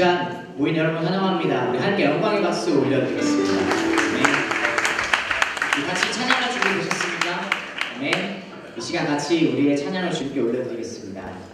시간 모인 여러분 환영합니다. 우리 함께 영광의 박수 올려드리겠습니다. 네. 같이 찬양할 준비 되셨습니까? 네. 이 시간 같이 우리의 찬양을 주님께 올려드리겠습니다.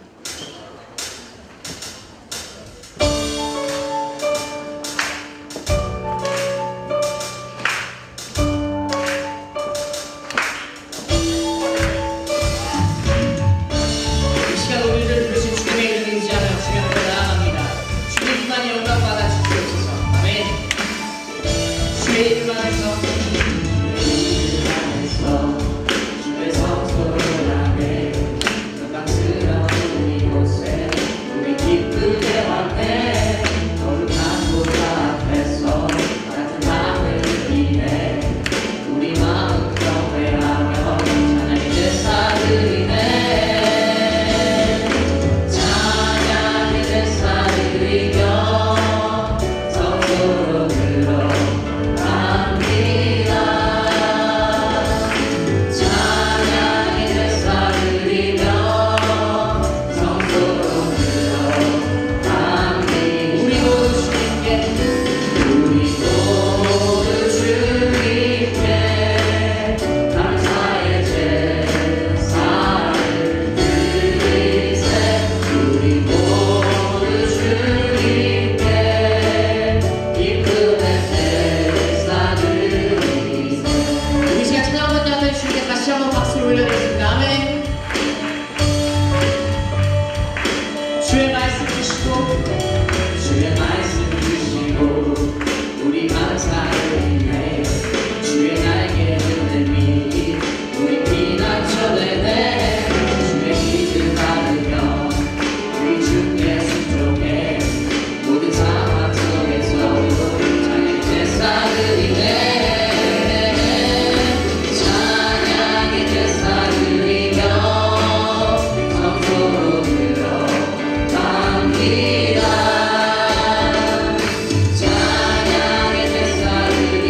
찬양의 제사를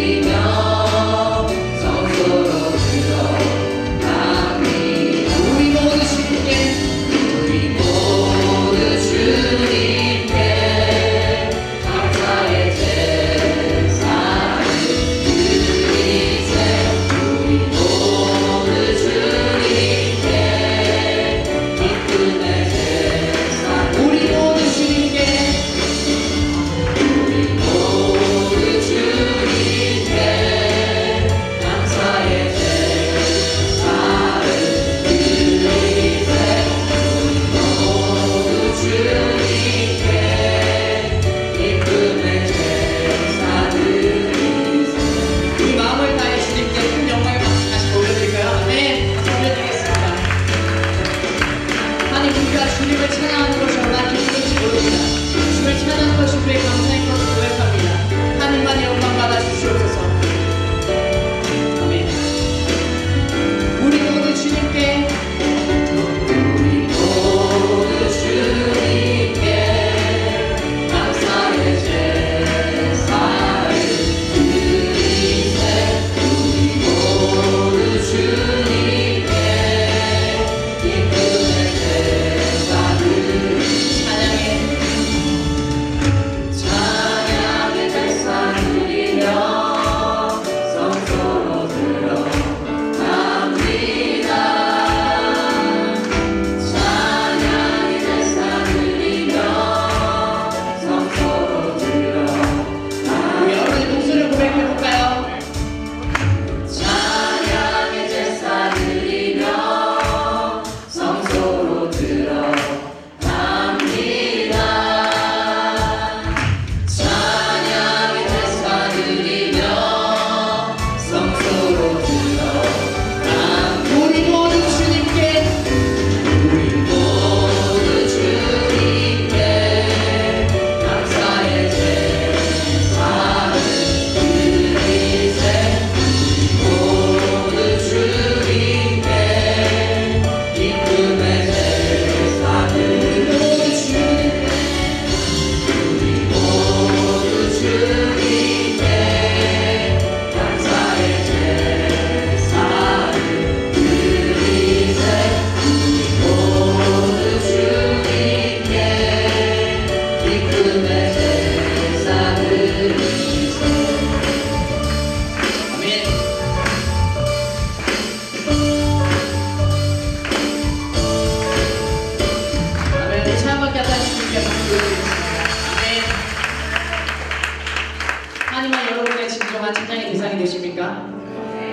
진정한 찬양의 대상이 되십니까?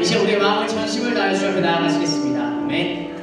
이제 우리의 마음을 전심을 다해 주 앞에 나아가시겠습니다. 아멘.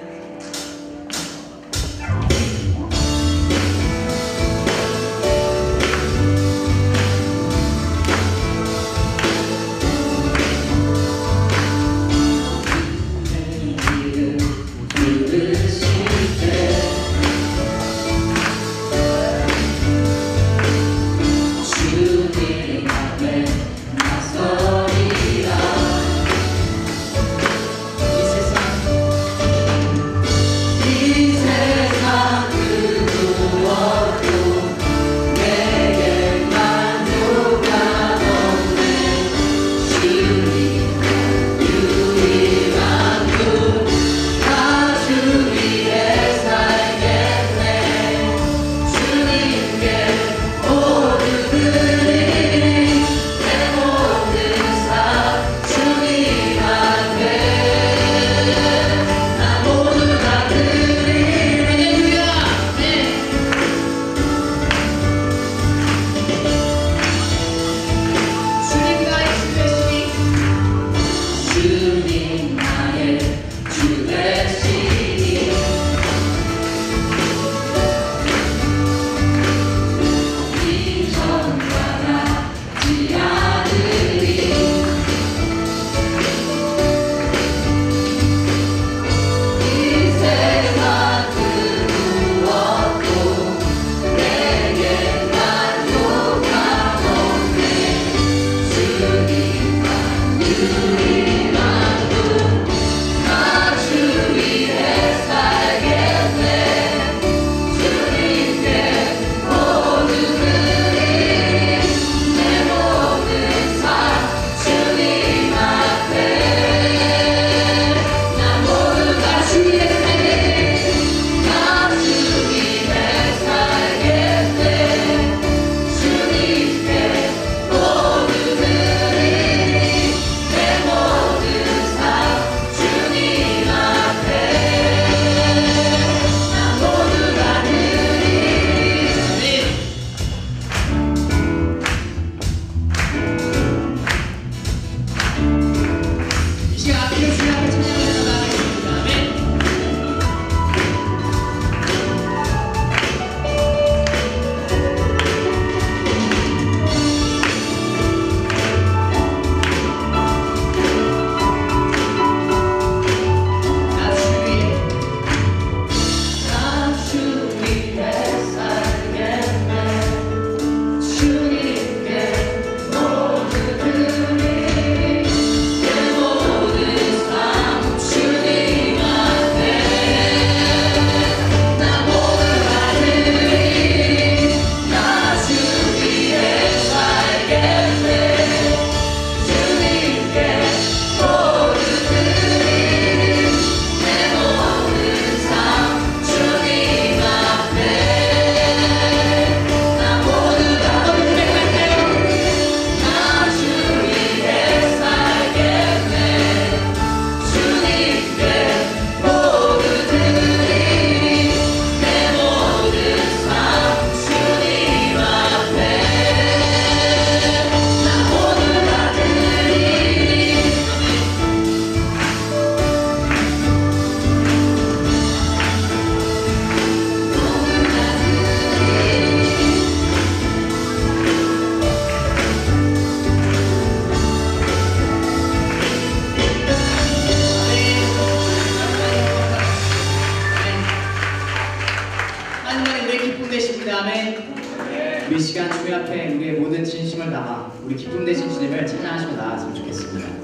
우리 시간 주님 앞에 우리의 모든 진심을 담아 우리 기쁨 되신 주님을 찬양하시며 나아갔으면 좋겠습니다.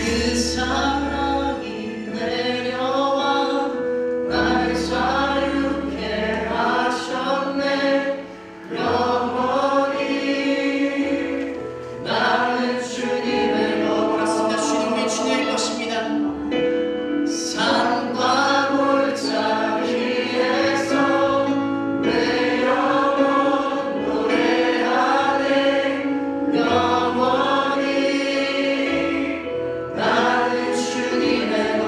그 사랑이 내려와 날 자유케 하셨네. 영원히 나는 주님의 것입니다. 주님의 주님의 것입니다. 산과 골짜기에서 내 영혼 노래하네. 영원히 나는 주님의 것.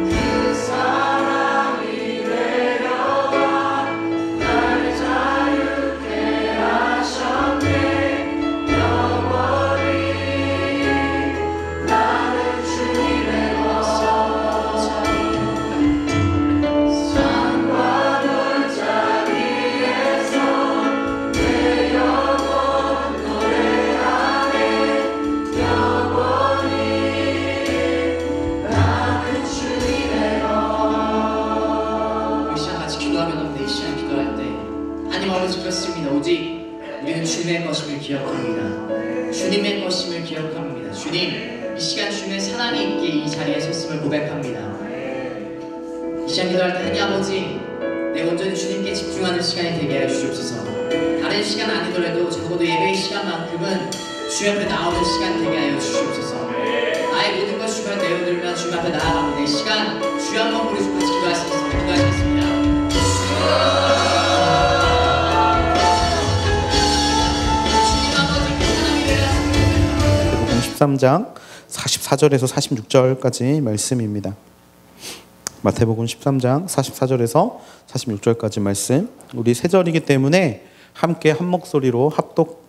그 사랑이 내려와 날 자유케 하셨네. 영원히 나는 주님의 것. 산과 골짜기에서 내 영혼 노래하네. 영원히 나는 주님의 것. 우리 시간 같이 기도하면 없는데 이 시간 기도할 때 하나님 아버지 그렇습니다. 오직 우리는 주님의 것임을 기억합니다. 주님의 것임을 기억합니다. 주님, 이 시간 주님의 사랑이 있기에 이 자리에 섰음을 고백합니다. 이 시간 기도할 때 하나님 아버지, 내 온전히 주님께 집중하는 시간이 되게 하여 주시옵소서. 다른 시간 아니더라도 적어도 예배의 시간만큼은 주 앞에 나오는 시간 되게 하여 주시옵소서. 나의 모든 것 주 앞에 내어들면 주 앞에 나아가는 이 시간 주 한 번 우리 같이 기도하시겠습니다. 기도하시겠습니다. 주님 아버지 그 사랑이 내려왔습니다. 마태복음 13장 44절에서 46절까지 말씀입니다. 마태복음 13장 44절에서 46절까지 말씀. 우리 세 절이기 때문에 함께 한 목소리로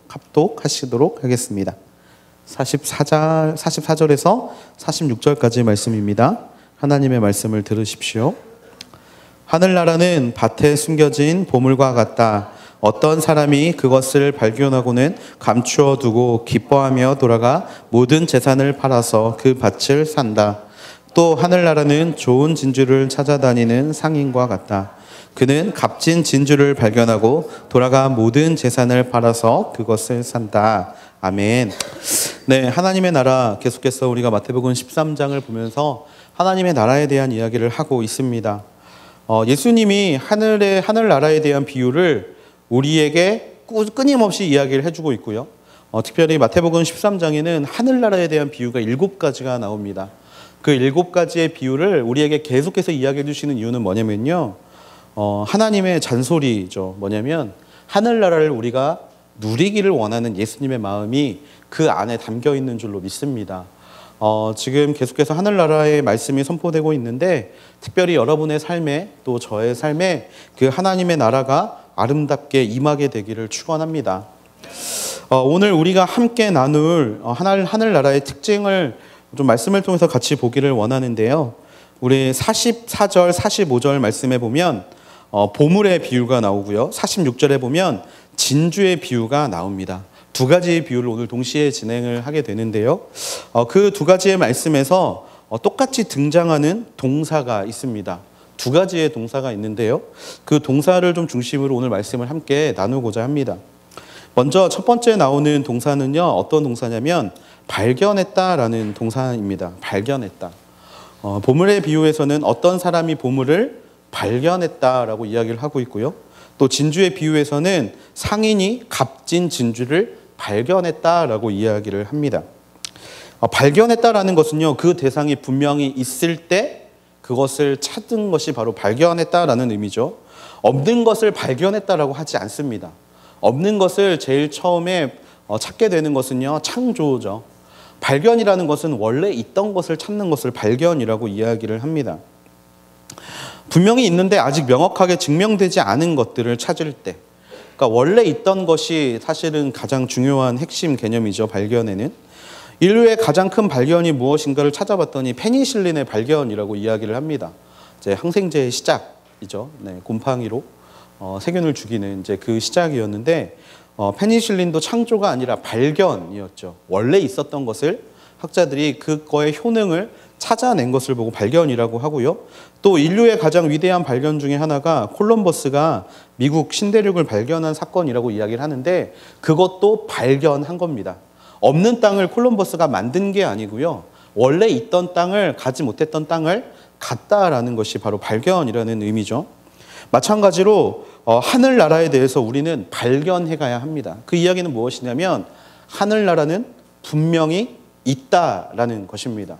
합독하시도록 하겠습니다. 44절에서 46절까지 말씀입니다. 하나님의 말씀을 들으십시오. 하늘나라는 밭에 숨겨진 보물과 같다. 어떤 사람이 그것을 발견하고는 감추어 두고 기뻐하며 돌아가 모든 재산을 팔아서 그 밭을 산다. 또 하늘나라는 좋은 진주를 찾아다니는 상인과 같다. 그는 값진 진주를 발견하고 돌아가 모든 재산을 팔아서 그것을 산다. 아멘. 네, 하나님의 나라 계속해서 우리가 마태복음 13장을 보면서 하나님의 나라에 대한 이야기를 하고 있습니다. 예수님이 하늘나라에 대한 비유를 우리에게 끊임없이 이야기를 해주고 있고요. 특별히 마태복음 13장에는 하늘나라에 대한 비유가 7가지가 나옵니다. 그 7가지의 비유를 우리에게 계속해서 이야기해 주시는 이유는 뭐냐면요. 하나님의 잔소리죠. 뭐냐면 하늘나라를 우리가 누리기를 원하는 예수님의 마음이 그 안에 담겨 있는 줄로 믿습니다. 지금 계속해서 하늘나라의 말씀이 선포되고 있는데 특별히 여러분의 삶에 또 저의 삶에 그 하나님의 나라가 아름답게 임하게 되기를 축원합니다. 오늘 우리가 함께 나눌 하늘나라의 특징을 좀 말씀을 통해서 같이 보기를 원하는데요. 우리 44절, 45절 말씀에 보면 보물의 비유가 나오고요. 46절에 보면 진주의 비유가 나옵니다. 두 가지의 비유를 오늘 동시에 진행을 하게 되는데요. 그 두 가지의 말씀에서 똑같이 등장하는 동사가 있습니다. 두 가지의 동사가 있는데요. 그 동사를 좀 중심으로 오늘 말씀을 함께 나누고자 합니다. 먼저 첫 번째 나오는 동사는요. 어떤 동사냐면 발견했다라는 동사입니다. 발견했다. 보물의 비유에서는 어떤 사람이 보물을 발견했다라고 이야기를 하고 있고요. 또 진주의 비유에서는 상인이 값진 진주를 발견했다라고 이야기를 합니다. 발견했다라는 것은요. 그 대상이 분명히 있을 때 그것을 찾은 것이 바로 발견했다라는 의미죠. 없는 것을 발견했다라고 하지 않습니다. 없는 것을 제일 처음에 찾게 되는 것은요. 창조죠. 발견이라는 것은 원래 있던 것을 찾는 것을 발견이라고 이야기를 합니다. 분명히 있는데 아직 명확하게 증명되지 않은 것들을 찾을 때, 그러니까 원래 있던 것이 사실은 가장 중요한 핵심 개념이죠. 발견에는. 인류의 가장 큰 발견이 무엇인가를 찾아봤더니 페니실린의 발견이라고 이야기를 합니다. 이제 항생제의 시작이죠. 네, 곰팡이로 세균을 죽이는 이제 그 시작이었는데 페니실린도 창조가 아니라 발견이었죠. 원래 있었던 것을 학자들이 그거의 효능을 찾아낸 것을 보고 발견이라고 하고요. 또 인류의 가장 위대한 발견 중에 하나가 콜럼버스가 미국 신대륙을 발견한 사건이라고 이야기를 하는데 그것도 발견한 겁니다. 없는 땅을 콜럼버스가 만든 게 아니고요. 원래 있던 땅을, 가지 못했던 땅을 갔다라는 것이 바로 발견이라는 의미죠. 마찬가지로 하늘나라에 대해서 우리는 발견해 가야 합니다. 그 이야기는 무엇이냐면 하늘나라는 분명히 있다라는 것입니다.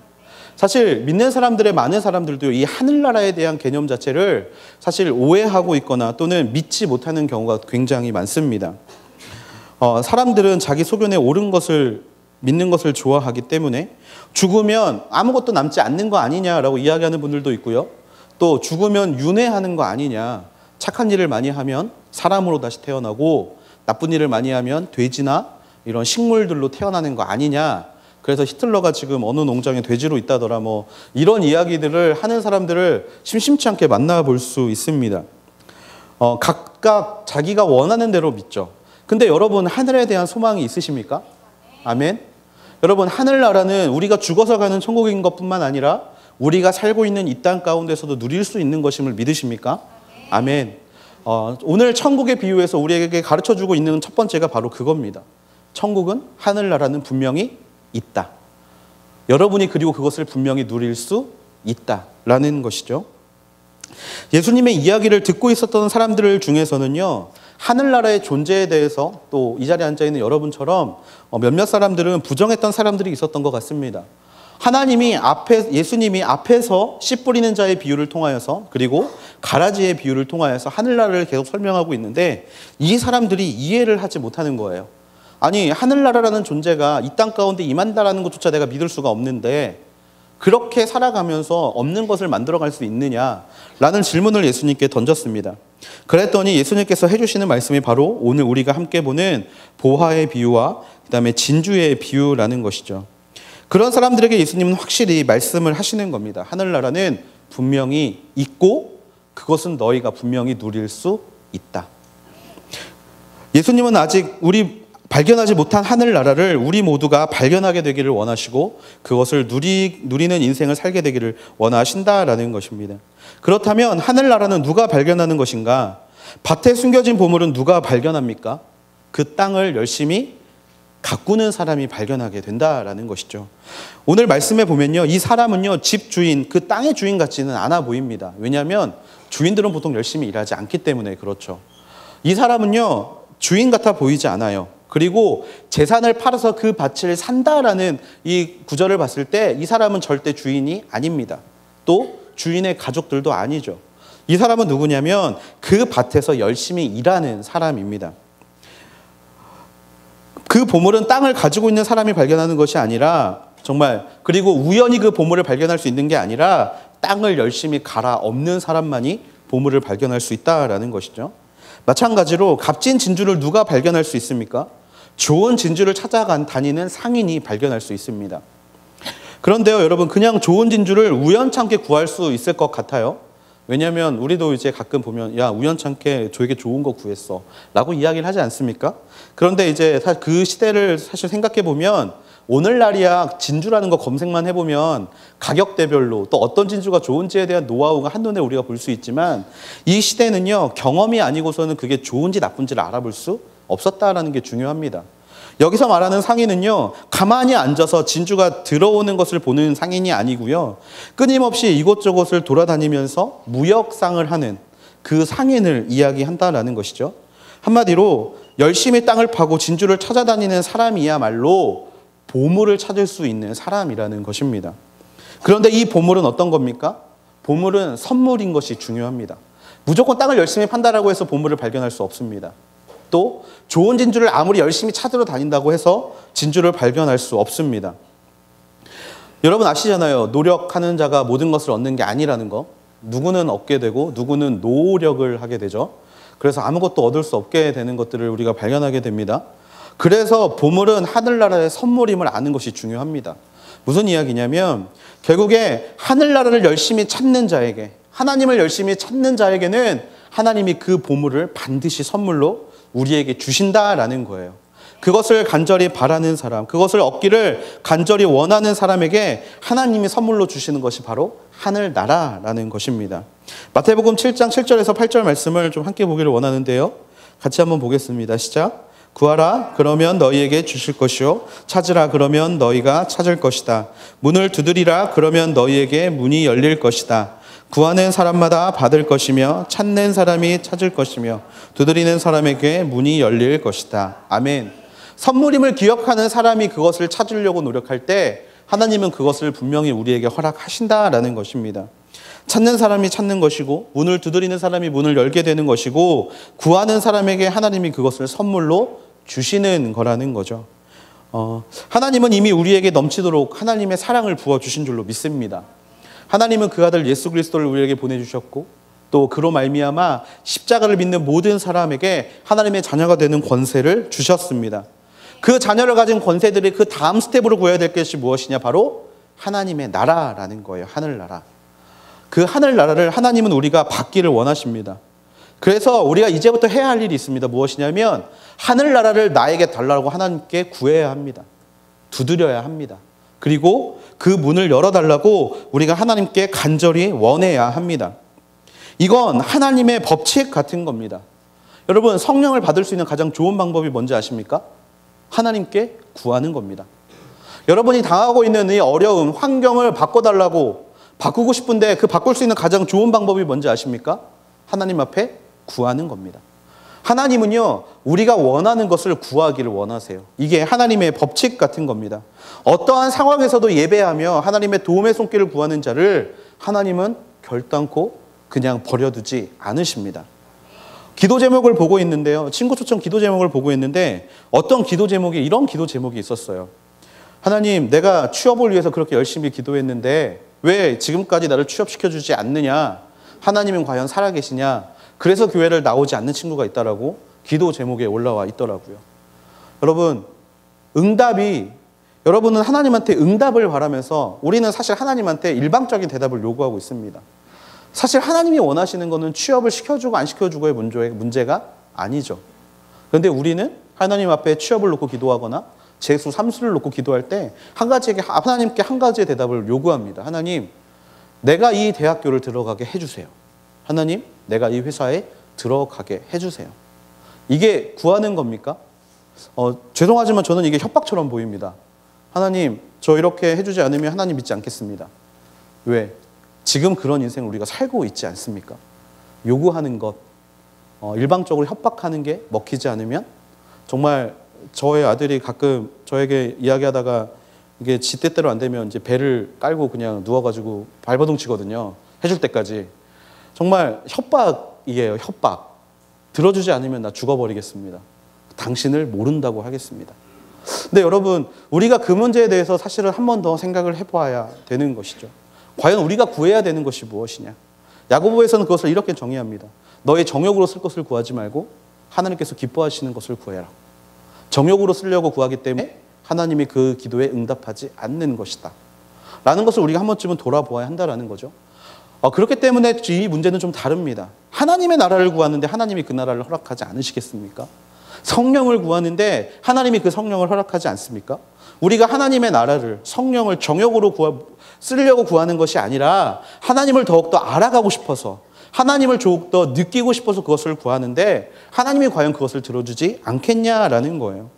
사실 믿는 사람들의 많은 사람들도 이 하늘나라에 대한 개념 자체를 사실 오해하고 있거나 또는 믿지 못하는 경우가 굉장히 많습니다. 사람들은 자기 소견에 옳은 것을 믿는 것을 좋아하기 때문에 죽으면 아무것도 남지 않는 거 아니냐라고 이야기하는 분들도 있고요. 또 죽으면 윤회하는 거 아니냐, 착한 일을 많이 하면 사람으로 다시 태어나고 나쁜 일을 많이 하면 돼지나 이런 식물들로 태어나는 거 아니냐, 그래서 히틀러가 지금 어느 농장에 돼지로 있다더라, 뭐 이런 이야기들을 하는 사람들을 심심치 않게 만나볼 수 있습니다. 각각 자기가 원하는 대로 믿죠. 근데 여러분, 하늘에 대한 소망이 있으십니까? 아멘. 여러분, 하늘나라는 우리가 죽어서 가는 천국인 것뿐만 아니라 우리가 살고 있는 이 땅 가운데서도 누릴 수 있는 것임을 믿으십니까? 아멘. 오늘 천국의 비유에서 우리에게 가르쳐주고 있는 첫 번째가 바로 그겁니다. 천국은, 하늘나라는 분명히 있다. 여러분이 그리고 그것을 분명히 누릴 수 있다라는 것이죠. 예수님의 이야기를 듣고 있었던 사람들 중에서는요, 하늘나라의 존재에 대해서 또 이 자리에 앉아있는 여러분처럼 몇몇 사람들은 부정했던 사람들이 있었던 것 같습니다. 예수님이 앞에서 씨 뿌리는 자의 비유를 통하여서, 그리고 가라지의 비유를 통하여서 하늘나라를 계속 설명하고 있는데 이 사람들이 이해를 하지 못하는 거예요. 아니, 하늘나라라는 존재가 이 땅 가운데 임한다라는 것조차 내가 믿을 수가 없는데 그렇게 살아가면서 없는 것을 만들어갈 수 있느냐라는 질문을 예수님께 던졌습니다. 그랬더니 예수님께서 해주시는 말씀이 바로 오늘 우리가 함께 보는 보화의 비유와 그다음에 진주의 비유라는 것이죠. 그런 사람들에게 예수님은 확실히 말씀을 하시는 겁니다. 하늘나라는 분명히 있고 그것은 너희가 분명히 누릴 수 있다. 예수님은 아직 우리 발견하지 못한 하늘나라를 우리 모두가 발견하게 되기를 원하시고 그것을 누리는 인생을 살게 되기를 원하신다라는 것입니다. 그렇다면 하늘나라는 누가 발견하는 것인가? 밭에 숨겨진 보물은 누가 발견합니까? 그 땅을 열심히 가꾸는 사람이 발견하게 된다라는 것이죠. 오늘 말씀에 보면요, 이 사람은요, 집 주인, 그 땅의 주인 같지는 않아 보입니다. 왜냐하면 주인들은 보통 열심히 일하지 않기 때문에 그렇죠. 이 사람은요, 주인 같아 보이지 않아요. 그리고 재산을 팔아서 그 밭을 산다라는 이 구절을 봤을 때 이 사람은 절대 주인이 아닙니다. 또 주인의 가족들도 아니죠. 이 사람은 누구냐면 그 밭에서 열심히 일하는 사람입니다. 그 보물은 땅을 가지고 있는 사람이 발견하는 것이 아니라, 정말, 그리고 우연히 그 보물을 발견할 수 있는 게 아니라 땅을 열심히 갈아엎는 사람만이 보물을 발견할 수 있다라는 것이죠. 마찬가지로 값진 진주를 누가 발견할 수 있습니까? 좋은 진주를 다니는 상인이 발견할 수 있습니다. 그런데요, 여러분, 그냥 좋은 진주를 우연찮게 구할 수 있을 것 같아요. 왜냐하면 우리도 이제 가끔 보면, 야, 우연찮게 저에게 좋은 거 구했어 라고 이야기를 하지 않습니까? 그런데 이제 그 시대를 사실 생각해 보면 오늘날이야 진주라는 거 검색만 해보면 가격대별로 또 어떤 진주가 좋은지에 대한 노하우가 한눈에 우리가 볼 수 있지만, 이 시대는요, 경험이 아니고서는 그게 좋은지 나쁜지를 알아볼 수 없었다라는 게 중요합니다. 여기서 말하는 상인은요, 가만히 앉아서 진주가 들어오는 것을 보는 상인이 아니고요, 끊임없이 이곳저곳을 돌아다니면서 무역상을 하는 그 상인을 이야기한다라는 것이죠. 한마디로 열심히 땅을 파고 진주를 찾아다니는 사람이야말로 보물을 찾을 수 있는 사람이라는 것입니다. 그런데 이 보물은 어떤 겁니까? 보물은 선물인 것이 중요합니다. 무조건 땅을 열심히 판다라고 해서 보물을 발견할 수 없습니다. 또 좋은 진주를 아무리 열심히 찾으러 다닌다고 해서 진주를 발견할 수 없습니다. 여러분 아시잖아요. 노력하는 자가 모든 것을 얻는 게 아니라는 거. 누구는 얻게 되고 누구는 노력을 하게 되죠. 그래서 아무것도 얻을 수 없게 되는 것들을 우리가 발견하게 됩니다. 그래서 보물은 하늘나라의 선물임을 아는 것이 중요합니다. 무슨 이야기냐면 결국에 하늘나라를 열심히 찾는 자에게, 하나님을 열심히 찾는 자에게는 하나님이 그 보물을 반드시 선물로 우리에게 주신다라는 거예요. 그것을 간절히 바라는 사람, 그것을 얻기를 간절히 원하는 사람에게 하나님이 선물로 주시는 것이 바로 하늘나라라는 것입니다. 마태복음 7장 7절에서 8절 말씀을 좀 함께 보기를 원하는데요. 같이 한번 보겠습니다. 시작. 구하라 그러면 너희에게 주실 것이요 찾으라 그러면 너희가 찾을 것이다. 문을 두드리라 그러면 너희에게 문이 열릴 것이다. 구하는 사람마다 받을 것이며 찾는 사람이 찾을 것이며 두드리는 사람에게 문이 열릴 것이다. 아멘. 선물임을 기억하는 사람이 그것을 찾으려고 노력할 때 하나님은 그것을 분명히 우리에게 허락하신다라는 것입니다. 찾는 사람이 찾는 것이고 문을 두드리는 사람이 문을 열게 되는 것이고 구하는 사람에게 하나님이 그것을 선물로 주시는 거라는 거죠. 하나님은 이미 우리에게 넘치도록 하나님의 사랑을 부어주신 줄로 믿습니다. 하나님은 그 아들 예수 그리스도를 우리에게 보내주셨고 또 그로 말미암아 십자가를 믿는 모든 사람에게 하나님의 자녀가 되는 권세를 주셨습니다. 그 자녀를 가진 권세들이 그 다음 스텝으로 구해야 될 것이 무엇이냐? 바로 하나님의 나라라는 거예요. 하늘나라. 그 하늘나라를 하나님은 우리가 받기를 원하십니다. 그래서 우리가 이제부터 해야 할 일이 있습니다. 무엇이냐면 하늘나라를 나에게 달라고 하나님께 구해야 합니다. 두드려야 합니다. 그리고 그 문을 열어달라고 우리가 하나님께 간절히 원해야 합니다. 이건 하나님의 법칙 같은 겁니다. 여러분, 성령을 받을 수 있는 가장 좋은 방법이 뭔지 아십니까? 하나님께 구하는 겁니다. 여러분이 당하고 있는 이 어려움, 환경을 바꿔달라고 바꾸고 싶은데 그 바꿀 수 있는 가장 좋은 방법이 뭔지 아십니까? 하나님 앞에 구하는 겁니다. 하나님은요, 우리가 원하는 것을 구하기를 원하세요. 이게 하나님의 법칙 같은 겁니다. 어떠한 상황에서도 예배하며 하나님의 도움의 손길을 구하는 자를 하나님은 결단코 그냥 버려두지 않으십니다. 기도 제목을 보고 있는데요. 친구 초청 기도 제목을 보고 있는데 어떤 기도 제목이 이런 기도 제목이 있었어요. 하나님, 내가 취업을 위해서 그렇게 열심히 기도했는데 왜 지금까지 나를 취업시켜주지 않느냐? 하나님은 과연 살아계시냐? 그래서 교회를 나오지 않는 친구가 있다라고 기도 제목에 올라와 있더라고요. 여러분, 여러분은 하나님한테 응답을 바라면서 우리는 사실 하나님한테 일방적인 대답을 요구하고 있습니다. 사실 하나님이 원하시는 것은 취업을 시켜주고 안 시켜주고의 문제가 아니죠. 그런데 우리는 하나님 앞에 취업을 놓고 기도하거나 재수, 삼수를 놓고 기도할 때 하나님께 한 가지의 대답을 요구합니다. 하나님, 내가 이 대학교를 들어가게 해주세요. 하나님, 내가 이 회사에 들어가게 해주세요. 이게 구하는 겁니까? 죄송하지만 저는 이게 협박처럼 보입니다. 하나님, 저 이렇게 해주지 않으면 하나님 믿지 않겠습니다. 왜? 지금 그런 인생을 우리가 살고 있지 않습니까? 요구하는 것, 일방적으로 협박하는 게 먹히지 않으면 정말 저의 아들이 가끔 저에게 이야기하다가 이게 지 뜻대로 안 되면 이제 배를 깔고 그냥 누워가지고 발버둥 치거든요. 해줄 때까지. 정말 협박이에요, 협박. 들어주지 않으면 나 죽어버리겠습니다. 당신을 모른다고 하겠습니다. 근데 여러분, 우리가 그 문제에 대해서 사실은 한 번 더 생각을 해봐야 되는 것이죠. 과연 우리가 구해야 되는 것이 무엇이냐? 야고보에서는 그것을 이렇게 정의합니다. 너의 정욕으로 쓸 것을 구하지 말고 하나님께서 기뻐하시는 것을 구해라. 정욕으로 쓰려고 구하기 때문에 하나님이 그 기도에 응답하지 않는 것이다. 라는 것을 우리가 한 번쯤은 돌아보아야 한다는 거죠. 그렇기 때문에 이 문제는 좀 다릅니다. 하나님의 나라를 구하는데 하나님이 그 나라를 허락하지 않으시겠습니까? 성령을 구하는데 하나님이 그 성령을 허락하지 않습니까? 우리가 하나님의 나라를, 성령을 정욕으로 쓰려고 구하는 것이 아니라 하나님을 더욱더 알아가고 싶어서, 하나님을 더욱더 느끼고 싶어서 그것을 구하는데 하나님이 과연 그것을 들어주지 않겠냐라는 거예요.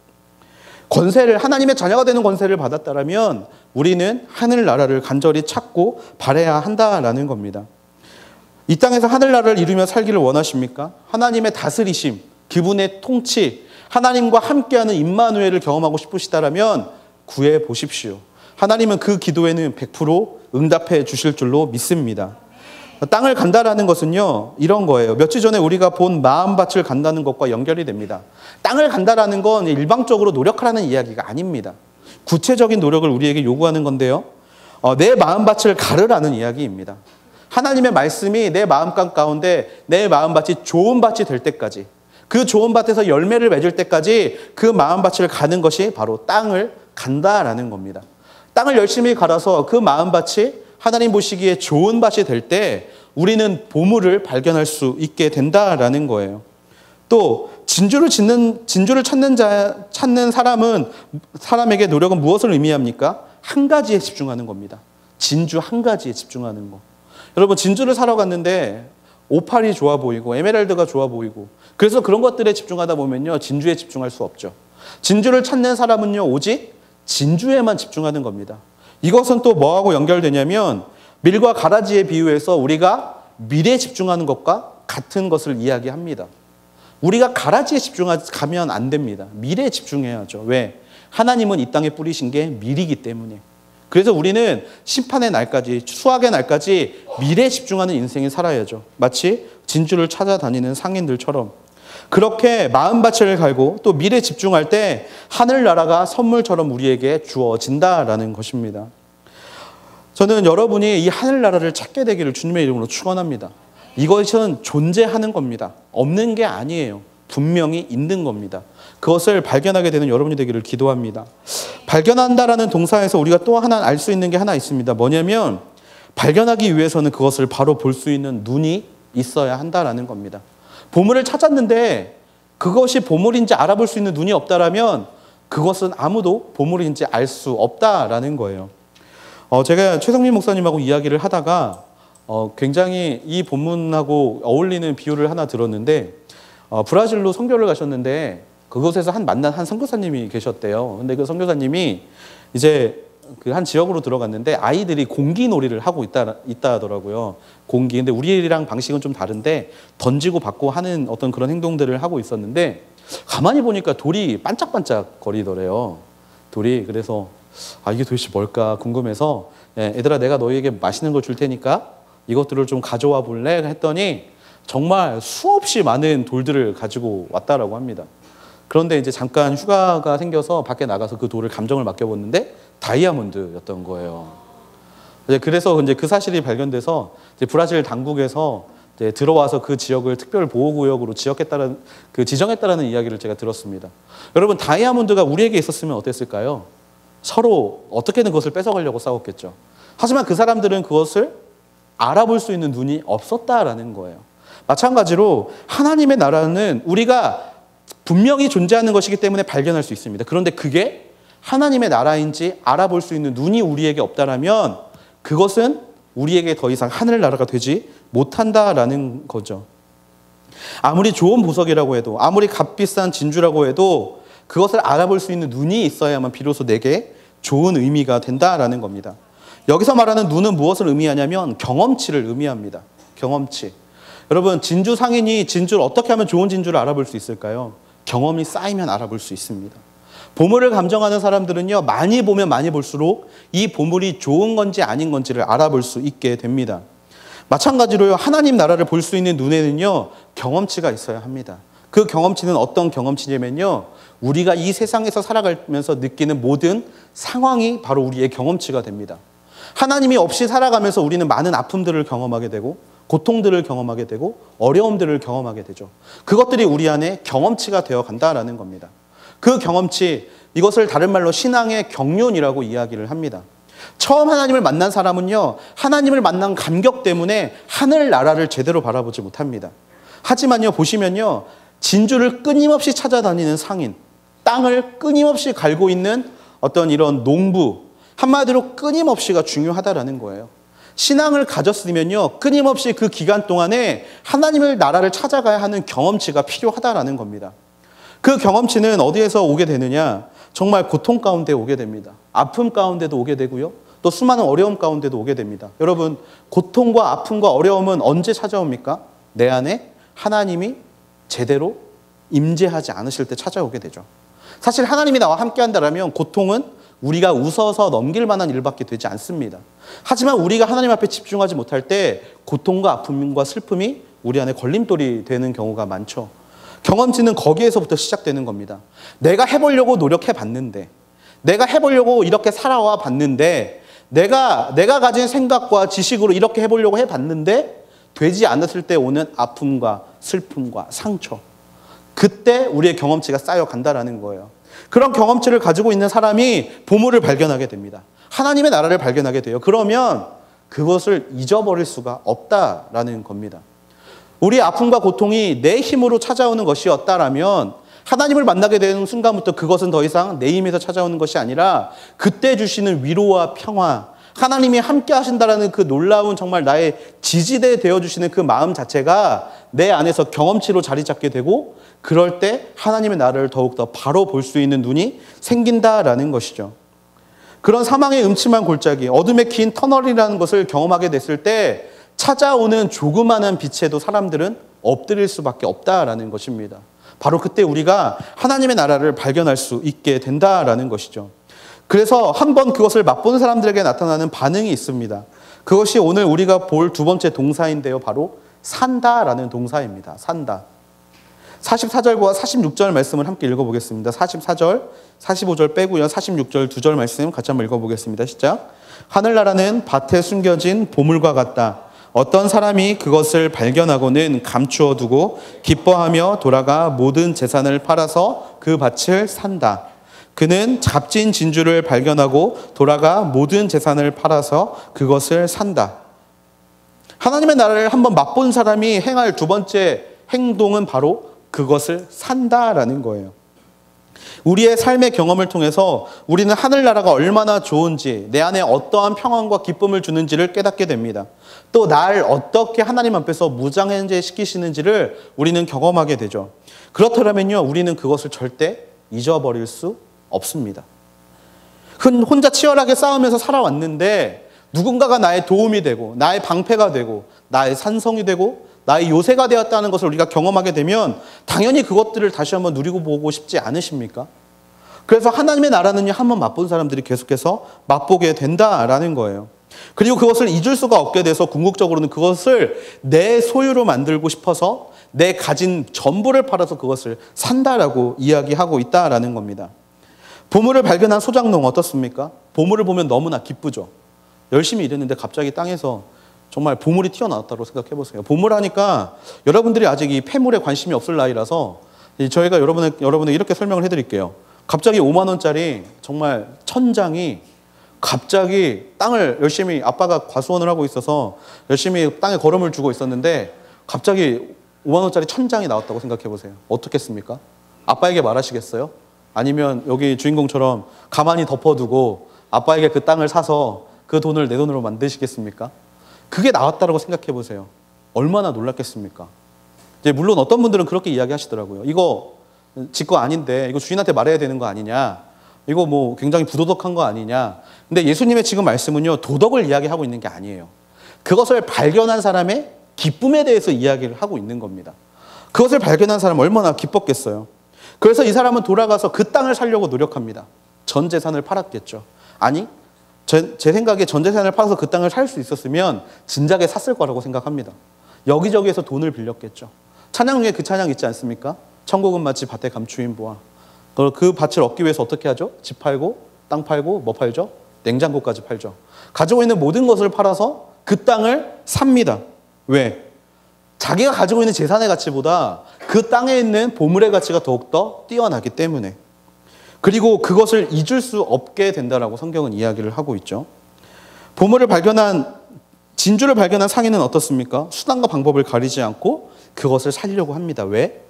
권세를, 하나님의 자녀가 되는 권세를 받았다면 우리는 하늘나라를 간절히 찾고 바라야 한다라는 겁니다. 이 땅에서 하늘나라를 이루며 살기를 원하십니까? 하나님의 다스리심, 그분의 통치, 하나님과 함께하는 임마누엘을 경험하고 싶으시다면 구해보십시오. 하나님은 그 기도에는 100% 응답해 주실 줄로 믿습니다. 땅을 간다라는 것은요, 이런 거예요. 며칠 전에 우리가 본 마음밭을 간다는 것과 연결이 됩니다. 땅을 간다라는 건 일방적으로 노력하라는 이야기가 아닙니다. 구체적인 노력을 우리에게 요구하는 건데요. 내 마음밭을 가르라는 이야기입니다. 하나님의 말씀이 내 마음간 가운데 내 마음밭이 좋은 밭이 될 때까지, 그 좋은 밭에서 열매를 맺을 때까지 그 마음밭을 가는 것이 바로 땅을 간다라는 겁니다. 땅을 열심히 갈아서 그 마음밭이 하나님 보시기에 좋은 밭이 될 때 우리는 보물을 발견할 수 있게 된다라는 거예요. 또 진주를 찾는 사람에게 노력은 무엇을 의미합니까? 한 가지에 집중하는 겁니다. 진주 한 가지에 집중하는 거. 여러분, 진주를 사러 갔는데 오팔이 좋아 보이고 에메랄드가 좋아 보이고 그래서 그런 것들에 집중하다 보면요, 진주에 집중할 수 없죠. 진주를 찾는 사람은요, 오직 진주에만 집중하는 겁니다. 이것은 또 뭐하고 연결되냐면 밀과 가라지에 비유해서 우리가 밀에 집중하는 것과 같은 것을 이야기합니다. 우리가 가라지에 집중하면 안 됩니다. 밀에 집중해야죠. 왜? 하나님은 이 땅에 뿌리신 게 밀이기 때문에. 그래서 우리는 심판의 날까지, 수학의 날까지 밀에 집중하는 인생이 살아야죠. 마치 진주를 찾아다니는 상인들처럼. 그렇게 마음밭을 갈고 또 밀에 집중할 때 하늘나라가 선물처럼 우리에게 주어진다라는 것입니다. 저는 여러분이 이 하늘나라를 찾게 되기를 주님의 이름으로 축원합니다. 이것은 존재하는 겁니다. 없는 게 아니에요. 분명히 있는 겁니다. 그것을 발견하게 되는 여러분이 되기를 기도합니다. 발견한다라는 동사에서 우리가 또 하나 알 수 있는 게 하나 있습니다. 뭐냐면 발견하기 위해서는 그것을 바로 볼 수 있는 눈이 있어야 한다라는 겁니다. 보물을 찾았는데 그것이 보물인지 알아볼 수 있는 눈이 없다라면 그것은 아무도 보물인지 알 수 없다라는 거예요. 제가 최성민 목사님하고 이야기를 하다가 굉장히 이 본문하고 어울리는 비유를 하나 들었는데 브라질로 선교를 가셨는데 그곳에서 만난 한 선교사님이 계셨대요. 근데 그 선교사님이 이제 그 한 지역으로 들어갔는데 아이들이 공기놀이를 하고 있다 하더라고요. 공기. 근데 우리랑 방식은 좀 다른데 던지고 받고 하는 어떤 그런 행동들을 하고 있었는데 가만히 보니까 돌이 반짝반짝 거리더래요. 돌이. 그래서 이게 도대체 뭘까 궁금해서 얘들아 내가 너희에게 맛있는 걸 줄 테니까 이것들을 좀 가져와 볼래? 했더니 정말 수없이 많은 돌들을 가지고 왔다라고 합니다. 그런데 이제 잠깐 휴가가 생겨서 밖에 나가서 그 돌을 감정을 맡겨봤는데 다이아몬드였던 거예요. 그래서 이제 그 사실이 발견돼서 이제 브라질 당국에서 이제 들어와서 그 지역을 특별 보호구역으로 지정했다라는 이야기를 제가 들었습니다. 여러분, 다이아몬드가 우리에게 있었으면 어땠을까요? 서로 어떻게든 그것을 뺏어가려고 싸웠겠죠. 하지만 그 사람들은 그것을 알아볼 수 있는 눈이 없었다라는 거예요. 마찬가지로 하나님의 나라는 우리가 분명히 존재하는 것이기 때문에 발견할 수 있습니다. 그런데 그게 하나님의 나라인지 알아볼 수 있는 눈이 우리에게 없다라면 그것은 우리에게 더 이상 하늘나라가 되지 못한다라는 거죠. 아무리 좋은 보석이라고 해도, 아무리 값비싼 진주라고 해도 그것을 알아볼 수 있는 눈이 있어야만 비로소 내게 좋은 의미가 된다라는 겁니다. 여기서 말하는 눈은 무엇을 의미하냐면 경험치를 의미합니다. 경험치. 여러분, 진주 상인이 진주를 어떻게 하면 좋은 진주를 알아볼 수 있을까요? 경험이 쌓이면 알아볼 수 있습니다. 보물을 감정하는 사람들은요, 많이 보면 많이 볼수록 이 보물이 좋은 건지 아닌 건지를 알아볼 수 있게 됩니다. 마찬가지로요, 하나님 나라를 볼 수 있는 눈에는요, 경험치가 있어야 합니다. 그 경험치는 어떤 경험치냐면요, 우리가 이 세상에서 살아가면서 느끼는 모든 상황이 바로 우리의 경험치가 됩니다. 하나님이 없이 살아가면서 우리는 많은 아픔들을 경험하게 되고 고통들을 경험하게 되고 어려움들을 경험하게 되죠. 그것들이 우리 안에 경험치가 되어 간다라는 겁니다. 그 경험치, 이것을 다른 말로 신앙의 경륜이라고 이야기를 합니다. 처음 하나님을 만난 사람은요, 하나님을 만난 감격 때문에 하늘나라를 제대로 바라보지 못합니다. 하지만요, 보시면요, 진주를 끊임없이 찾아다니는 상인, 땅을 끊임없이 갈고 있는 어떤 이런 농부, 한마디로 끊임없이가 중요하다라는 거예요. 신앙을 가졌으면요, 끊임없이 그 기간 동안에 하나님의 나라를 찾아가야 하는 경험치가 필요하다라는 겁니다. 그 경험치는 어디에서 오게 되느냐? 정말 고통 가운데 오게 됩니다. 아픔 가운데도 오게 되고요. 또 수많은 어려움 가운데도 오게 됩니다. 여러분, 고통과 아픔과 어려움은 언제 찾아옵니까? 내 안에 하나님이 제대로 임재하지 않으실 때 찾아오게 되죠. 사실 하나님이 나와 함께 한다면 고통은 우리가 웃어서 넘길 만한 일밖에 되지 않습니다. 하지만 우리가 하나님 앞에 집중하지 못할 때 고통과 아픔과 슬픔이 우리 안에 걸림돌이 되는 경우가 많죠. 경험치는 거기에서부터 시작되는 겁니다. 내가 해보려고 노력해봤는데, 내가 해보려고 이렇게 살아와 봤는데, 내가 가진 생각과 지식으로 이렇게 해보려고 해봤는데 되지 않았을 때 오는 아픔과 슬픔과 상처, 그때 우리의 경험치가 쌓여간다라는 거예요. 그런 경험치를 가지고 있는 사람이 보물을 발견하게 됩니다. 하나님의 나라를 발견하게 돼요. 그러면 그것을 잊어버릴 수가 없다라는 겁니다. 우리의 아픔과 고통이 내 힘으로 찾아오는 것이었다라면 하나님을 만나게 되는 순간부터 그것은 더 이상 내 힘에서 찾아오는 것이 아니라 그때 주시는 위로와 평화, 하나님이 함께 하신다라는 그 놀라운 정말 나의 지지대 되어주시는 그 마음 자체가 내 안에서 경험치로 자리 잡게 되고 그럴 때 하나님의 나를 더욱더 바로 볼 수 있는 눈이 생긴다라는 것이죠. 그런 사망의 음침한 골짜기, 어둠의 긴 터널이라는 것을 경험하게 됐을 때 찾아오는 조그마한 빛에도 사람들은 엎드릴 수밖에 없다라는 것입니다. 바로 그때 우리가 하나님의 나라를 발견할 수 있게 된다라는 것이죠. 그래서 한번 그것을 맛본 사람들에게 나타나는 반응이 있습니다. 그것이 오늘 우리가 볼 두 번째 동사인데요. 바로 산다라는 동사입니다. 산다. 44절과 46절 말씀을 함께 읽어보겠습니다. 44절, 45절 빼고요. 46절 두 절 말씀 같이 한번 읽어보겠습니다. 시작. 하늘나라는 밭에 숨겨진 보물과 같다. 어떤 사람이 그것을 발견하고는 감추어 두고 기뻐하며 돌아가 모든 재산을 팔아서 그 밭을 산다. 그는 값진 진주를 발견하고 돌아가 모든 재산을 팔아서 그것을 산다. 하나님의 나라를 한번 맛본 사람이 행할 두 번째 행동은 바로 그것을 산다라는 거예요. 우리의 삶의 경험을 통해서 우리는 하늘나라가 얼마나 좋은지, 내 안에 어떠한 평안과 기쁨을 주는지를 깨닫게 됩니다. 또 날 어떻게 하나님 앞에서 무장해제시키시는지를 우리는 경험하게 되죠. 그렇다면요, 우리는 그것을 절대 잊어버릴 수 없습니다. 혼자 치열하게 싸우면서 살아왔는데 누군가가 나의 도움이 되고 나의 방패가 되고 나의 산성이 되고 나의 요새가 되었다는 것을 우리가 경험하게 되면 당연히 그것들을 다시 한번 누리고 보고 싶지 않으십니까? 그래서 하나님의 나라는요, 한번 맛본 사람들이 계속해서 맛보게 된다라는 거예요. 그리고 그것을 잊을 수가 없게 돼서 궁극적으로는 그것을 내 소유로 만들고 싶어서 내 가진 전부를 팔아서 그것을 산다라고 이야기하고 있다라는 겁니다. 보물을 발견한 소장농 어떻습니까? 보물을 보면 너무나 기쁘죠. 열심히 일했는데 갑자기 땅에서 정말 보물이 튀어나왔다고 생각해 보세요. 보물하니까 여러분들이 아직 이 폐물에 관심이 없을 나이라서 저희가 여러분에게 이렇게 설명을 해드릴게요. 갑자기 5만 원짜리 정말 천장이 갑자기 땅을 열심히 아빠가 과수원을 하고 있어서 열심히 땅에 걸음을 주고 있었는데 갑자기 5만 원짜리 천장이 나왔다고 생각해 보세요. 어떻겠습니까? 아빠에게 말하시겠어요? 아니면 여기 주인공처럼 가만히 덮어두고 아빠에게 그 땅을 사서 그 돈을 내 돈으로 만드시겠습니까? 그게 나왔다라고 생각해 보세요. 얼마나 놀랐겠습니까? 이제 물론 어떤 분들은 그렇게 이야기하시더라고요. 이거 지 거 아닌데 이거 주인한테 말해야 되는 거 아니냐? 이거 뭐 굉장히 부도덕한 거 아니냐? 근데 예수님의 지금 말씀은요, 도덕을 이야기하고 있는 게 아니에요. 그것을 발견한 사람의 기쁨에 대해서 이야기를 하고 있는 겁니다. 그것을 발견한 사람은 얼마나 기뻤겠어요. 그래서 이 사람은 돌아가서 그 땅을 사려고 노력합니다. 전 재산을 팔았겠죠. 아니, 제 생각에 전 재산을 팔아서 그 땅을 살 수 있었으면 진작에 샀을 거라고 생각합니다. 여기저기에서 돈을 빌렸겠죠. 찬양 중에 그 찬양 있지 않습니까? 천국은 마치 밭에 감추인 보아. 그 밭을 얻기 위해서 어떻게 하죠? 집 팔고 땅 팔고 뭐 팔죠? 냉장고까지 팔죠. 가지고 있는 모든 것을 팔아서 그 땅을 삽니다. 왜? 자기가 가지고 있는 재산의 가치보다 그 땅에 있는 보물의 가치가 더욱더 뛰어나기 때문에. 그리고 그것을 잊을 수 없게 된다라고 성경은 이야기를 하고 있죠. 진주를 발견한 상인은 어떻습니까? 수단과 방법을 가리지 않고 그것을 살려고 합니다. 왜?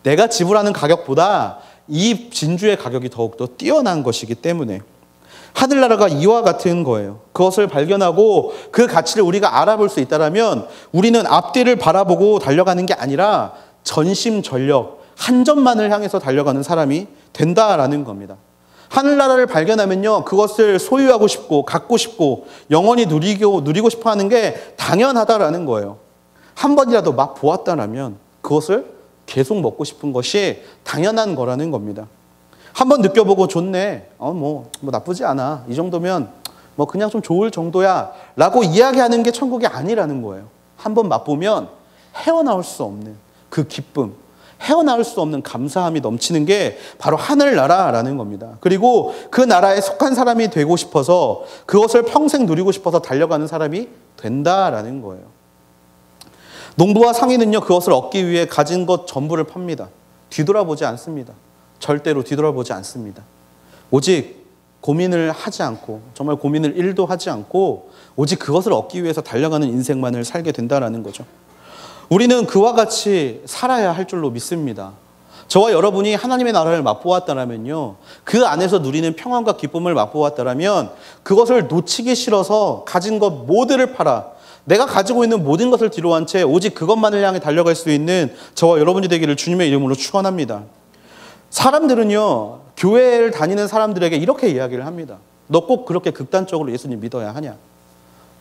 내가 지불하는 가격보다 이 진주의 가격이 더욱더 뛰어난 것이기 때문에. 하늘나라가 이와 같은 거예요. 그것을 발견하고 그 가치를 우리가 알아볼 수 있다면 우리는 앞뒤를 바라보고 달려가는 게 아니라 전심전력, 한 점만을 향해서 달려가는 사람이 된다라는 겁니다. 하늘나라를 발견하면요, 그것을 소유하고 싶고 갖고 싶고 영원히 누리고 싶어 하는 게 당연하다라는 거예요. 한 번이라도 맛 보았다라면 그것을 계속 먹고 싶은 것이 당연한 거라는 겁니다. 한번 느껴보고 좋네, 뭐 나쁘지 않아, 이 정도면 뭐 그냥 좀 좋을 정도야 라고 이야기하는 게 천국이 아니라는 거예요. 한번 맛보면 헤어나올 수 없는 그 기쁨, 헤어나올 수 없는 감사함이 넘치는 게 바로 하늘나라라는 겁니다. 그리고 그 나라에 속한 사람이 되고 싶어서 그것을 평생 누리고 싶어서 달려가는 사람이 된다라는 거예요. 농부와 상인은요, 그것을 얻기 위해 가진 것 전부를 팝니다. 뒤돌아보지 않습니다. 절대로 뒤돌아보지 않습니다. 오직 고민을 하지 않고, 정말 고민을 1도 하지 않고 오직 그것을 얻기 위해서 달려가는 인생만을 살게 된다라는 거죠. 우리는 그와 같이 살아야 할 줄로 믿습니다. 저와 여러분이 하나님의 나라를 맛보았다면요, 그 안에서 누리는 평안과 기쁨을 맛보았다면 그것을 놓치기 싫어서 가진 것 모두를 팔아 내가 가지고 있는 모든 것을 뒤로 한 채 오직 그것만을 향해 달려갈 수 있는 저와 여러분이 되기를 주님의 이름으로 축원합니다. 사람들은요, 교회를 다니는 사람들에게 이렇게 이야기를 합니다. 너 꼭 그렇게 극단적으로 예수님 믿어야 하냐?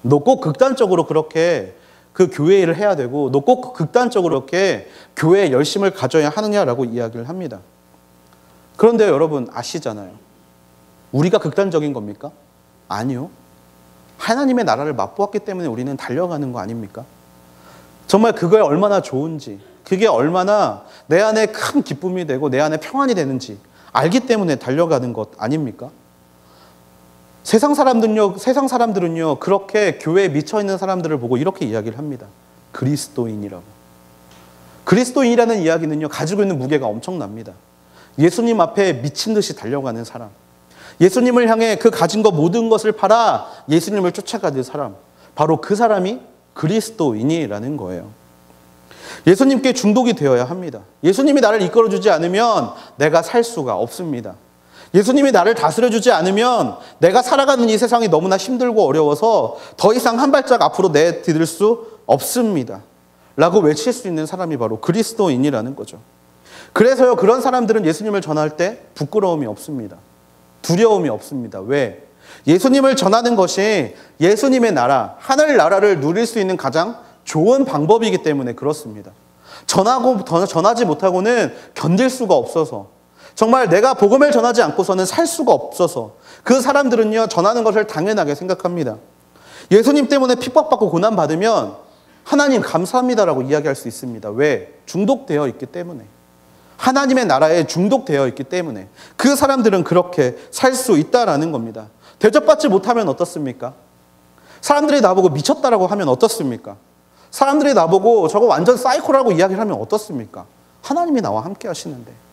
너 꼭 극단적으로 그렇게 그 교회 일을 해야 되고 너 꼭 극단적으로 그렇게 교회에 열심을 가져야 하느냐라고 이야기를 합니다. 그런데 여러분 아시잖아요. 우리가 극단적인 겁니까? 아니요. 하나님의 나라를 맛보았기 때문에 우리는 달려가는 거 아닙니까? 정말 그게 얼마나 좋은지, 그게 얼마나 내 안에 큰 기쁨이 되고 내 안에 평안이 되는지 알기 때문에 달려가는 것 아닙니까? 세상 사람들은요 그렇게 교회에 미쳐있는 사람들을 보고 이렇게 이야기를 합니다. 그리스도인이라고. 그리스도인이라는 이야기는요 가지고 있는 무게가 엄청납니다. 예수님 앞에 미친 듯이 달려가는 사람, 예수님을 향해 그 가진 것 모든 것을 팔아 예수님을 쫓아가는 사람, 바로 그 사람이 그리스도인이라는 거예요. 예수님께 중독이 되어야 합니다. 예수님이 나를 이끌어주지 않으면 내가 살 수가 없습니다. 예수님이 나를 다스려주지 않으면 내가 살아가는 이 세상이 너무나 힘들고 어려워서 더 이상 한 발짝 앞으로 내디딜 수 없습니다. 라고 외칠 수 있는 사람이 바로 그리스도인이라는 거죠. 그래서요, 그런 사람들은 예수님을 전할 때 부끄러움이 없습니다. 두려움이 없습니다. 왜? 예수님을 전하는 것이 예수님의 나라, 하늘 나라를 누릴 수 있는 가장 좋은 방법이기 때문에 그렇습니다. 전하지 못하고는 견딜 수가 없어서, 정말 내가 복음을 전하지 않고서는 살 수가 없어서 그 사람들은요 전하는 것을 당연하게 생각합니다. 예수님 때문에 핍박받고 고난받으면 하나님 감사합니다라고 이야기할 수 있습니다. 왜? 중독되어 있기 때문에. 하나님의 나라에 중독되어 있기 때문에 그 사람들은 그렇게 살 수 있다라는 겁니다. 대접받지 못하면 어떻습니까? 사람들이 나보고 미쳤다라고 하면 어떻습니까? 사람들이 나보고 저거 완전 사이코라고 이야기를 하면 어떻습니까? 하나님이 나와 함께 하시는데.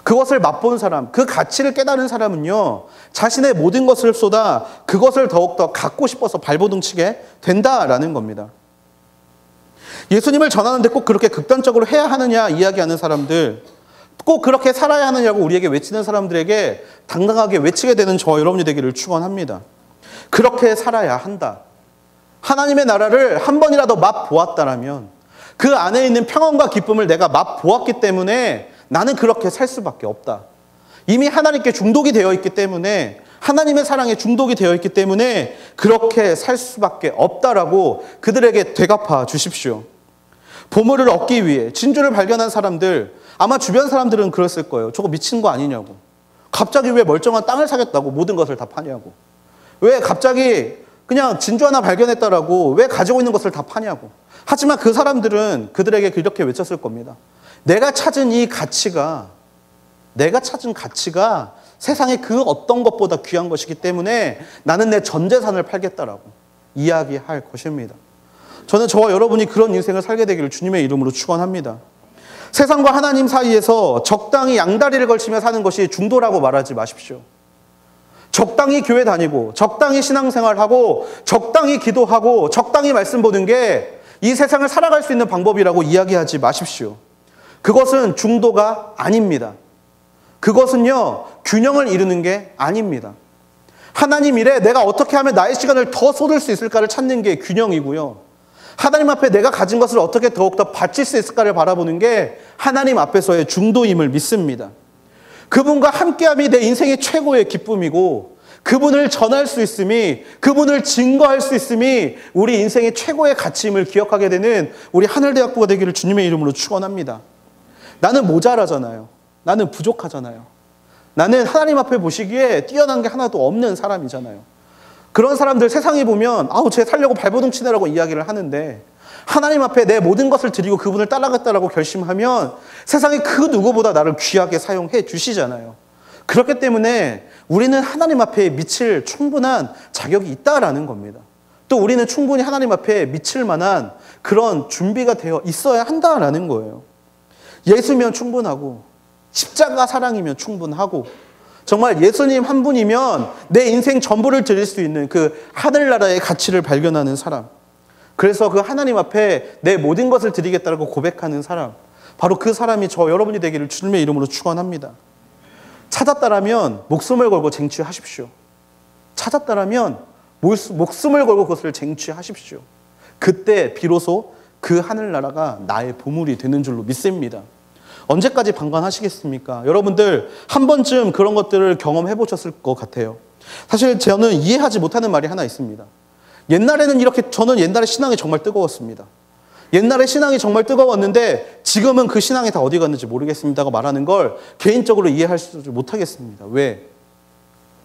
그것을 맛본 사람, 그 가치를 깨달은 사람은요 자신의 모든 것을 쏟아 그것을 더욱더 갖고 싶어서 발버둥치게 된다라는 겁니다. 예수님을 전하는데 꼭 그렇게 극단적으로 해야 하느냐 이야기하는 사람들, 꼭 그렇게 살아야 하느냐고 우리에게 외치는 사람들에게 당당하게 외치게 되는 저와 여러분이 되기를 축원합니다. 그렇게 살아야 한다. 하나님의 나라를 한 번이라도 맛보았다라면 그 안에 있는 평안과 기쁨을 내가 맛보았기 때문에 나는 그렇게 살 수밖에 없다. 이미 하나님께 중독이 되어 있기 때문에, 하나님의 사랑에 중독이 되어 있기 때문에 그렇게 살 수밖에 없다라고 그들에게 되갚아 주십시오. 보물을 얻기 위해 진주를 발견한 사람들, 아마 주변 사람들은 그랬을 거예요. 저거 미친 거 아니냐고. 갑자기 왜 멀쩡한 땅을 사겠다고 모든 것을 다 파냐고. 왜 갑자기 그냥 진주 하나 발견했다라고 왜 가지고 있는 것을 다 파냐고. 하지만 그 사람들은 그들에게 이렇게 외쳤을 겁니다. 내가 찾은 이 가치가, 세상의 그 어떤 것보다 귀한 것이기 때문에 나는 내 전 재산을 팔겠다라고 이야기할 것입니다. 저는 저와 여러분이 그런 인생을 살게 되기를 주님의 이름으로 축원합니다. 세상과 하나님 사이에서 적당히 양다리를 걸치며 사는 것이 중도라고 말하지 마십시오. 적당히 교회 다니고, 적당히 신앙생활하고, 적당히 기도하고, 적당히 말씀 보는 게 이 세상을 살아갈 수 있는 방법이라고 이야기하지 마십시오. 그것은 중도가 아닙니다. 그것은요, 균형을 이루는 게 아닙니다. 하나님 일에 내가 어떻게 하면 나의 시간을 더 쏟을 수 있을까를 찾는 게 균형이고요. 하나님 앞에 내가 가진 것을 어떻게 더욱더 바칠 수 있을까를 바라보는 게 하나님 앞에서의 중도임을 믿습니다. 그분과 함께함이 내 인생의 최고의 기쁨이고, 그분을 전할 수 있음이, 그분을 증거할 수 있음이 우리 인생의 최고의 가치임을 기억하게 되는 우리 하늘대학부가 되기를 주님의 이름으로 축원합니다. 나는 모자라잖아요. 나는 부족하잖아요. 나는 하나님 앞에 보시기에 뛰어난 게 하나도 없는 사람이잖아요. 그런 사람들 세상에 보면 쟤 살려고 발버둥 치느라고 이야기를 하는데, 하나님 앞에 내 모든 것을 드리고 그분을 따라가겠다라고 결심하면 세상에 그 누구보다 나를 귀하게 사용해 주시잖아요. 그렇기 때문에 우리는 하나님 앞에 미칠 충분한 자격이 있다라는 겁니다. 또 우리는 충분히 하나님 앞에 미칠 만한 그런 준비가 되어 있어야 한다라는 거예요. 예수면 충분하고, 십자가 사랑이면 충분하고, 정말 예수님 한 분이면 내 인생 전부를 드릴 수 있는 그 하늘나라의 가치를 발견하는 사람, 그래서 그 하나님 앞에 내 모든 것을 드리겠다고 고백하는 사람, 바로 그 사람이 저 여러분이 되기를 주님의 이름으로 축원합니다. 찾았다라면 목숨을 걸고 쟁취하십시오. 찾았다라면 목숨을 걸고 그것을 쟁취하십시오. 그때 비로소 그 하늘나라가 나의 보물이 되는 줄로 믿습니다. 언제까지 방관하시겠습니까? 여러분들 한 번쯤 그런 것들을 경험해 보셨을 것 같아요. 사실 저는 이해하지 못하는 말이 하나 있습니다. 저는 옛날에 신앙이 정말 뜨거웠습니다. 옛날에 신앙이 정말 뜨거웠는데 지금은 그 신앙이 다 어디 갔는지 모르겠습니다고 말하는 걸 개인적으로 이해할 수 못하겠습니다. 왜?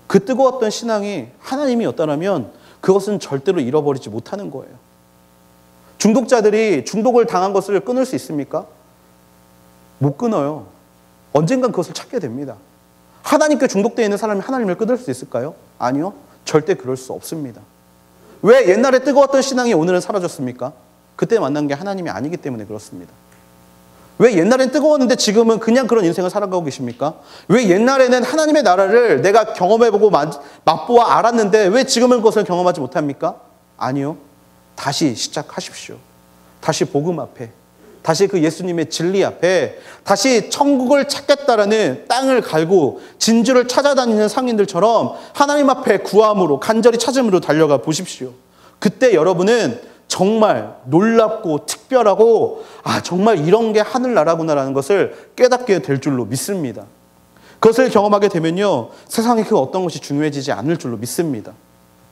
그 뜨거웠던 신앙이 하나님이었다면 그것은 절대로 잃어버리지 못하는 거예요. 중독자들이 중독을 당한 것을 끊을 수 있습니까? 못 끊어요. 언젠간 그것을 찾게 됩니다. 하나님께 중독되어 있는 사람이 하나님을 끊을 수 있을까요? 아니요. 절대 그럴 수 없습니다. 왜 옛날에 뜨거웠던 신앙이 오늘은 사라졌습니까? 그때 만난 게 하나님이 아니기 때문에 그렇습니다. 왜 옛날엔 뜨거웠는데 지금은 그냥 그런 인생을 살아가고 계십니까? 왜 옛날에는 하나님의 나라를 내가 경험해보고 맛보아 알았는데 왜 지금은 그것을 경험하지 못합니까? 아니요. 다시 시작하십시오. 다시 복음 앞에, 다시 그 예수님의 진리 앞에, 다시 천국을 찾겠다라는 땅을 갈고 진주를 찾아다니는 상인들처럼 하나님 앞에 구함으로 간절히 찾음으로 달려가 보십시오. 그때 여러분은 정말 놀랍고 특별하고 정말 이런 게 하늘나라구나라는 것을 깨닫게 될 줄로 믿습니다. 그것을 경험하게 되면요, 세상에 그 어떤 것이 중요해지지 않을 줄로 믿습니다.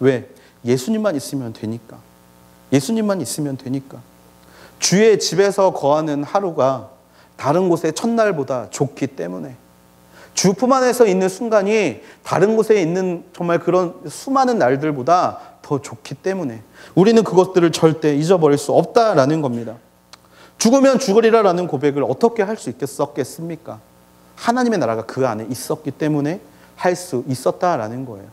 왜? 예수님만 있으면 되니까. 예수님만 있으면 되니까. 주의 집에서 거하는 하루가 다른 곳의 첫날보다 좋기 때문에, 주 품 안에서 있는 순간이 다른 곳에 있는 정말 그런 수많은 날들보다 더 좋기 때문에 우리는 그것들을 절대 잊어버릴 수 없다라는 겁니다. 죽으면 죽으리라라는 고백을 어떻게 할 수 있겠습니까? 하나님의 나라가 그 안에 있었기 때문에 할 수 있었다라는 거예요.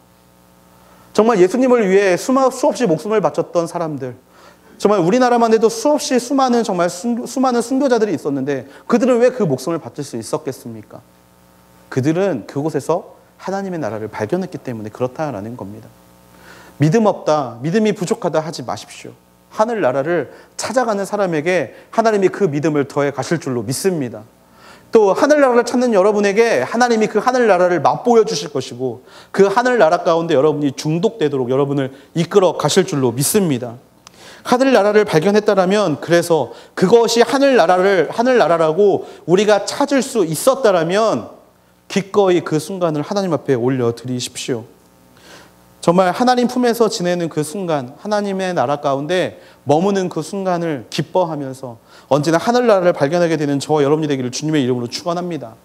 정말 예수님을 위해 수없이 목숨을 바쳤던 사람들, 정말 우리나라만 해도 수많은 순교자들이 있었는데 그들은 왜 그 목숨을 바칠 수 있었겠습니까? 그들은 그곳에서 하나님의 나라를 발견했기 때문에 그렇다라는 겁니다. 믿음 없다, 믿음이 부족하다 하지 마십시오. 하늘나라를 찾아가는 사람에게 하나님이 그 믿음을 더해 가실 줄로 믿습니다. 또 하늘나라를 찾는 여러분에게 하나님이 그 하늘나라를 맛보여 주실 것이고 그 하늘나라 가운데 여러분이 중독되도록 여러분을 이끌어 가실 줄로 믿습니다. 하늘나라를 발견했다라면, 그래서 그것이 하늘나라라고 우리가 찾을 수 있었다라면 기꺼이 그 순간을 하나님 앞에 올려드리십시오. 정말 하나님 품에서 지내는 그 순간, 하나님의 나라 가운데 머무는 그 순간을 기뻐하면서 언제나 하늘나라를 발견하게 되는 저와 여러분이 되기를 주님의 이름으로 축원합니다.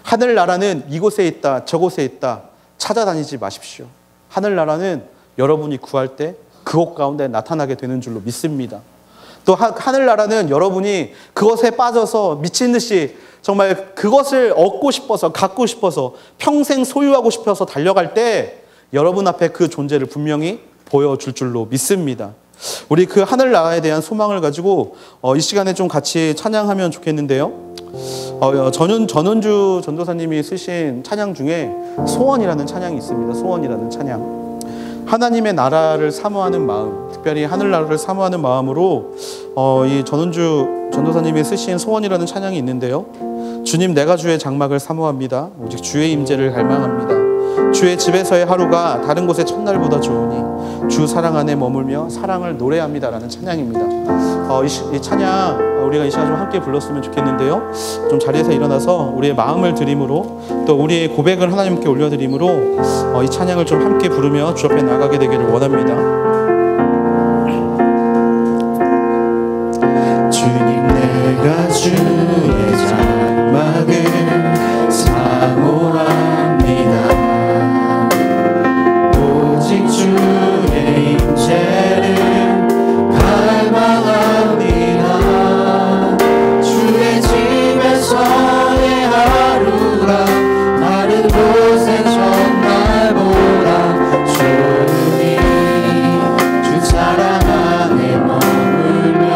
하늘나라는 이곳에 있다, 저곳에 있다 찾아다니지 마십시오. 하늘나라는 여러분이 구할 때 그곳 가운데 나타나게 되는 줄로 믿습니다. 또 하늘나라는 여러분이 그것에 빠져서 미친 듯이 정말 그것을 얻고 싶어서, 갖고 싶어서, 평생 소유하고 싶어서 달려갈 때 여러분 앞에 그 존재를 분명히 보여줄 줄로 믿습니다. 우리 그 하늘나라에 대한 소망을 가지고 이 시간에 좀 같이 찬양하면 좋겠는데요. 전은주 전도사님이 쓰신 찬양 중에 소원이라는 찬양이 있습니다. 소원이라는 찬양. 하나님의 나라를 사모하는 마음, 특별히 하늘나라를 사모하는 마음으로 이 전은주 전도사님이 쓰신 소원이라는 찬양이 있는데요. 주님, 내가 주의 장막을 사모합니다. 오직 주의 임재를 갈망합니다. 주의 집에서의 하루가 다른 곳의 첫날보다 좋으니 주 사랑 안에 머물며 사랑을 노래합니다라는 찬양입니다. 이 찬양 우리가 이 시간 좀 함께 불렀으면 좋겠는데요. 좀 자리에서 일어나서 우리의 마음을 드림으로 또 우리의 고백을 하나님께 올려드림으로 이 찬양을 좀 함께 부르며 주 앞에 나가게 되기를 원합니다. 주님, 내가 주의 장막을 사모합니다. 오직 주의 임재를 갈망합니다. 주의 집에서의 하루가 다른 곳의 첫날보다 좋으니 주 사랑 안에 머물며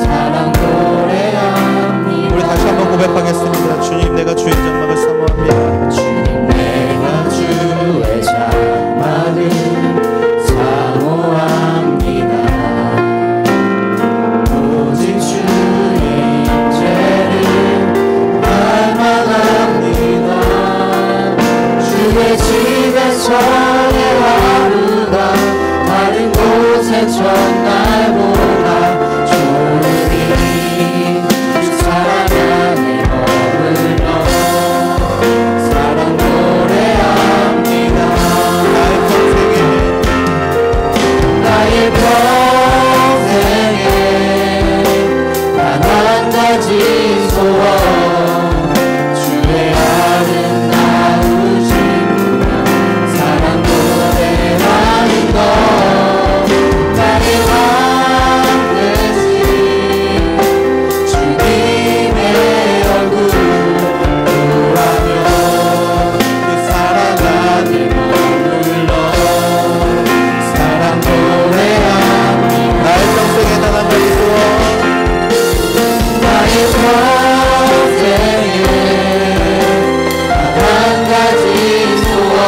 사랑 노래합니다. 우리 다시 한번 고백하겠습니다. 주님, 내가 세상의 첫날보다 좋으니 그 사랑 안에 머물러 사랑 노래합니다. 나의 평생에 단 한 가지 소원 주의 아름다우신 분명 사랑 노래하는 것 나의 왕 되신 주님의 얼굴 구하며 그 사랑 안에 머물러 사랑 노래합니다. 나의 평생에 단 한 가지 소원 나의 평생에 단 한 가지 소원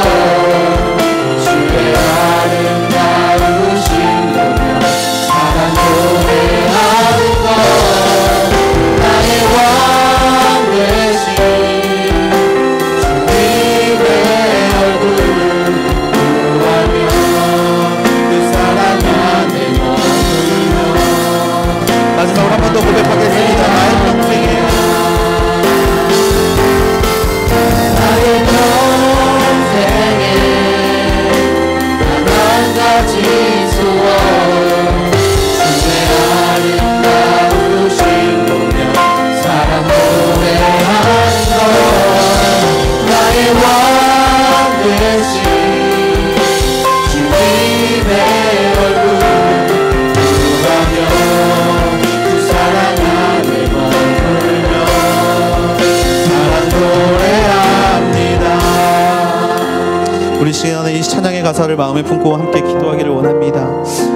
주의 아름다우신 보며 사랑 노래하는 것 나의 왕 되신 주님의 얼굴 구하며 그 사랑 안에 머물며 마지막으로 한 번 더 고백하겠습니다. 나의 평생에 나의 평생에 단 한 가지 소원 주의 아름다우신 보며 사랑 노래하는 것 나의 왕 되신 주님의 얼굴 구하며 그 사랑 안에 머물며 사랑 노래합니다. 우리 시간에 이 찬양의 가사를 마음에 품고 함께 기도하기를 원합니다.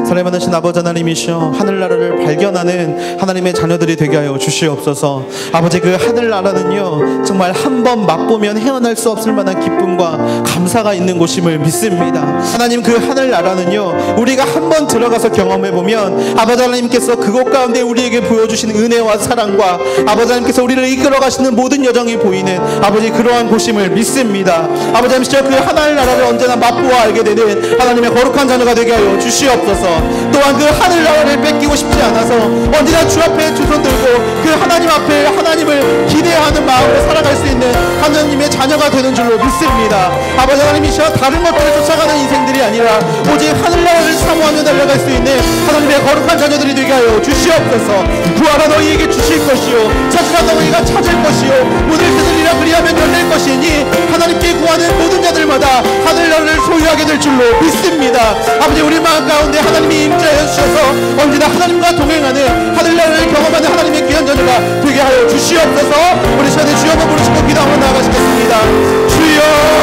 사랑이 많으신 아버지 하나님이시여 하늘나라를 발견하는 하나님의 자녀들이 되게 하여 주시옵소서. 아버지 그 하늘나라는요 정말 한 번 맛보면 헤어날 수 없을 만한 기쁨과 감사가 있는 곳임을 믿습니다. 하나님 그 하늘나라는요 우리가 한 번 들어가서 경험해보면 아버지 하나님께서 그곳 가운데 우리에게 보여주신 은혜와 사랑과 아버지 하나님께서 우리를 이끌어 가시는 모든 여정이 보이는 아버지 그러한 곳임을 믿습니다. 아버지 하나님께서 그 하늘나라를 언제나 맛보아 알게 되는 하나님의 거룩한 자녀가 되게 하여 주시옵소서. 또한 그 하늘나라를 뺏기고 싶지 않아서 언제나 주 앞에 두 손 들고 그 하나님 앞에 하나님을 기대하는 마음으로 살아갈 수 있는 하나님의 자녀가 되는 줄로 믿습니다. 아버지 하나님이시여 다른 것들을 쫓아가는 인생들이 아니라 오직 하늘나라를 사모하며 달려갈 수 있는 하나님의 거룩한 자녀들이 되게 하여 주시옵소서. 구하라 너희에게 주실 것이요 찾으라 너희가 찾을 것이요 문을 두드리라 그리하면 열릴 것이니 하나님께 구하는 모든 자들마다 하늘나라를 소유하게 될 줄로 믿습니다. 아버지 우리 마음 가운데 하나님이 임재하여 주셔서 언제나 하나님과 동행하는 하늘나라를 경험하는 하나님의 귀한 자녀가 되게 하여 주시옵소서. 우리 시간에 주여 부르시고 기도 한번 나아가시겠습니다. 주여